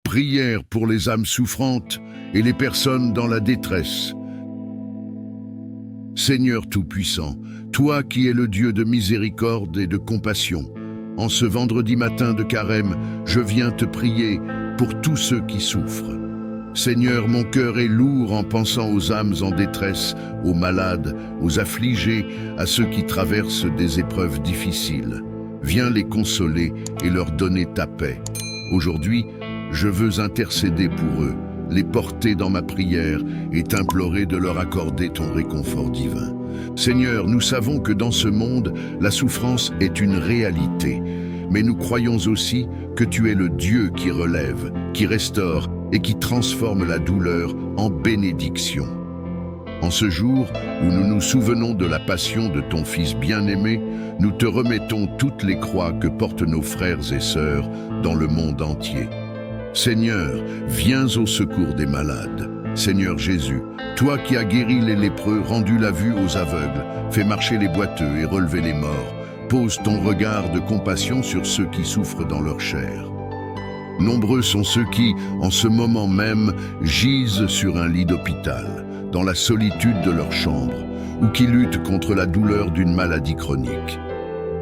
Prière pour les âmes souffrantes et les personnes dans la détresse. Seigneur Tout-Puissant, toi qui es le Dieu de miséricorde et de compassion, en ce vendredi matin de Carême, je viens te prier pour tous ceux qui souffrent. Seigneur, mon cœur est lourd en pensant aux âmes en détresse, aux malades, aux affligés, à ceux qui traversent des épreuves difficiles. Viens les consoler et leur donner ta paix. Aujourd'hui, je veux intercéder pour eux, les porter dans ma prière et t'implorer de leur accorder ton réconfort divin. Seigneur, nous savons que dans ce monde, la souffrance est une réalité, mais nous croyons aussi que tu es le Dieu qui relève, qui restaure et qui transforme la douleur en bénédiction. En ce jour où nous nous souvenons de la passion de ton Fils bien-aimé, nous te remettons toutes les croix que portent nos frères et sœurs dans le monde entier. Seigneur, viens au secours des malades. Seigneur Jésus, toi qui as guéri les lépreux, rendu la vue aux aveugles, fait marcher les boiteux et relever les morts, pose ton regard de compassion sur ceux qui souffrent dans leur chair. Nombreux sont ceux qui, en ce moment même, gisent sur un lit d'hôpital, dans la solitude de leur chambre, ou qui luttent contre la douleur d'une maladie chronique.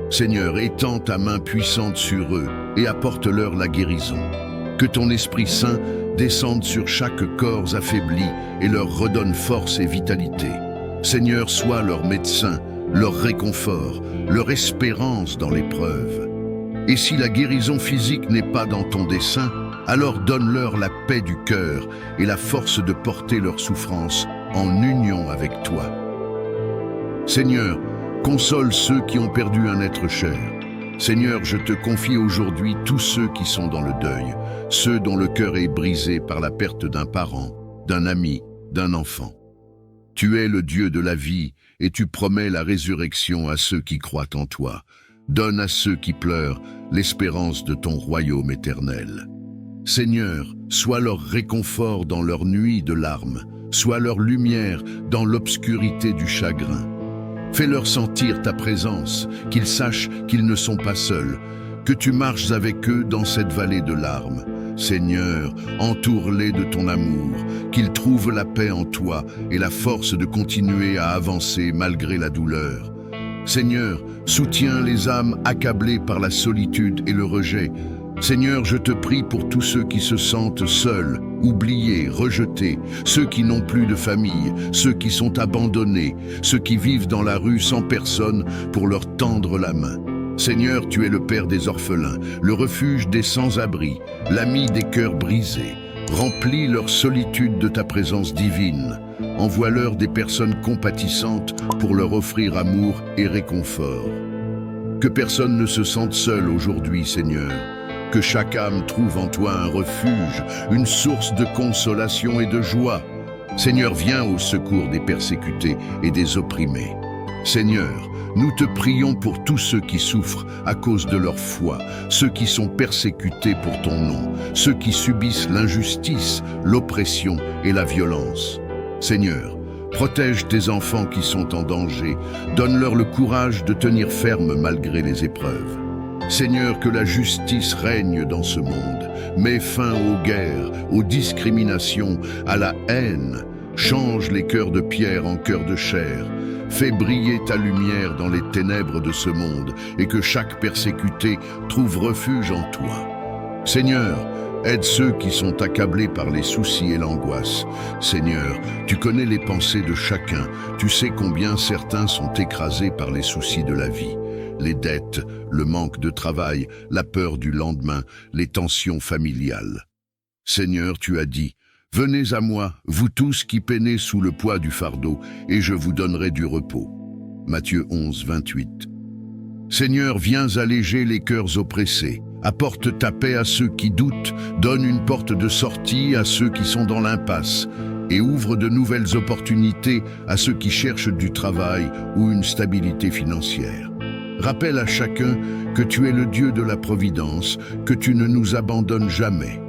Seigneur, étends ta main puissante sur eux et apporte-leur la guérison. Que ton Esprit Saint descende sur chaque corps affaibli et leur redonne force et vitalité. Seigneur, sois leur médecin, leur réconfort, leur espérance dans l'épreuve. Et si la guérison physique n'est pas dans ton dessein, alors donne-leur la paix du cœur et la force de porter leur souffrance en union avec toi. Seigneur, console ceux qui ont perdu un être cher. Seigneur, je te confie aujourd'hui tous ceux qui sont dans le deuil, ceux dont le cœur est brisé par la perte d'un parent, d'un ami, d'un enfant. Tu es le Dieu de la vie et tu promets la résurrection à ceux qui croient en toi. Donne à ceux qui pleurent l'espérance de ton royaume éternel. Seigneur, sois leur réconfort dans leur nuit de larmes, sois leur lumière dans l'obscurité du chagrin. Fais-leur sentir ta présence, qu'ils sachent qu'ils ne sont pas seuls, que tu marches avec eux dans cette vallée de larmes. Seigneur, entoure-les de ton amour, qu'ils trouvent la paix en toi et la force de continuer à avancer malgré la douleur. Seigneur, soutiens les âmes accablées par la solitude et le rejet. Seigneur, je te prie pour tous ceux qui se sentent seuls, oubliés, rejetés, ceux qui n'ont plus de famille, ceux qui sont abandonnés, ceux qui vivent dans la rue sans personne pour leur tendre la main. Seigneur, tu es le Père des orphelins, le refuge des sans-abri, l'ami des cœurs brisés. Remplis leur solitude de ta présence divine. Envoie-leur des personnes compatissantes pour leur offrir amour et réconfort. Que personne ne se sente seul aujourd'hui, Seigneur. Que chaque âme trouve en toi un refuge, une source de consolation et de joie. Seigneur, viens au secours des persécutés et des opprimés. Seigneur, nous te prions pour tous ceux qui souffrent à cause de leur foi, ceux qui sont persécutés pour ton nom, ceux qui subissent l'injustice, l'oppression et la violence. Seigneur, protège tes enfants qui sont en danger, donne-leur le courage de tenir ferme malgré les épreuves. Seigneur, que la justice règne dans ce monde, mets fin aux guerres, aux discriminations, à la haine, change les cœurs de pierre en cœurs de chair, fais briller ta lumière dans les ténèbres de ce monde et que chaque persécuté trouve refuge en toi. Seigneur, aide ceux qui sont accablés par les soucis et l'angoisse. Seigneur, tu connais les pensées de chacun, tu sais combien certains sont écrasés par les soucis de la vie. Les dettes, le manque de travail, la peur du lendemain, les tensions familiales. Seigneur, tu as dit, « Venez à moi, vous tous qui peinez sous le poids du fardeau, et je vous donnerai du repos. » Matthieu 11, 28. Seigneur, viens alléger les cœurs oppressés. Apporte ta paix à ceux qui doutent, donne une porte de sortie à ceux qui sont dans l'impasse, et ouvre de nouvelles opportunités à ceux qui cherchent du travail ou une stabilité financière. Rappelle à chacun que tu es le Dieu de la providence, que tu ne nous abandonnes jamais.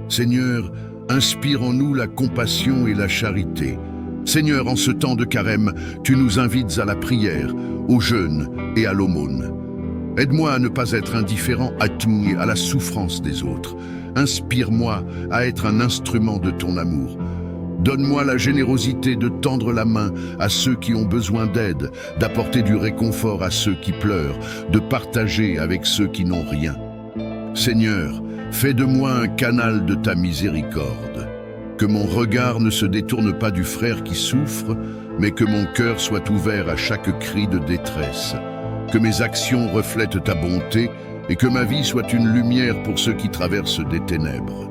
Seigneur, inspire en nous la compassion et la charité. Seigneur, en ce temps de carême, tu nous invites à la prière, au jeûne et à l'aumône. Aide-moi à ne pas être indifférent à tout et à la souffrance des autres. inspire-moi à être un instrument de ton amour. Donne-moi la générosité de tendre la main à ceux qui ont besoin d'aide, d'apporter du réconfort à ceux qui pleurent, de partager avec ceux qui n'ont rien. Seigneur, fais de moi un canal de ta miséricorde. Que mon regard ne se détourne pas du frère qui souffre, mais que mon cœur soit ouvert à chaque cri de détresse. Que mes actions reflètent ta bonté et que ma vie soit une lumière pour ceux qui traversent des ténèbres.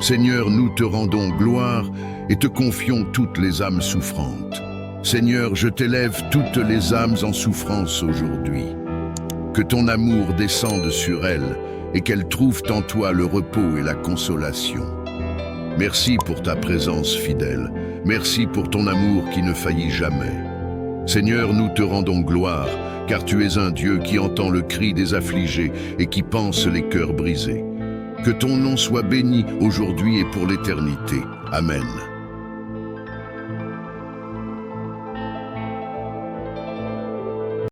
Seigneur, nous te rendons gloire et te confions toutes les âmes souffrantes. Seigneur, je t'élève toutes les âmes en souffrance aujourd'hui. Que ton amour descende sur elles et qu'elles trouvent en toi le repos et la consolation. Merci pour ta présence fidèle. Merci pour ton amour qui ne faillit jamais. Seigneur, nous te rendons gloire, car tu es un Dieu qui entend le cri des affligés et qui panse les cœurs brisés. Que ton nom soit béni aujourd'hui et pour l'éternité. Amen.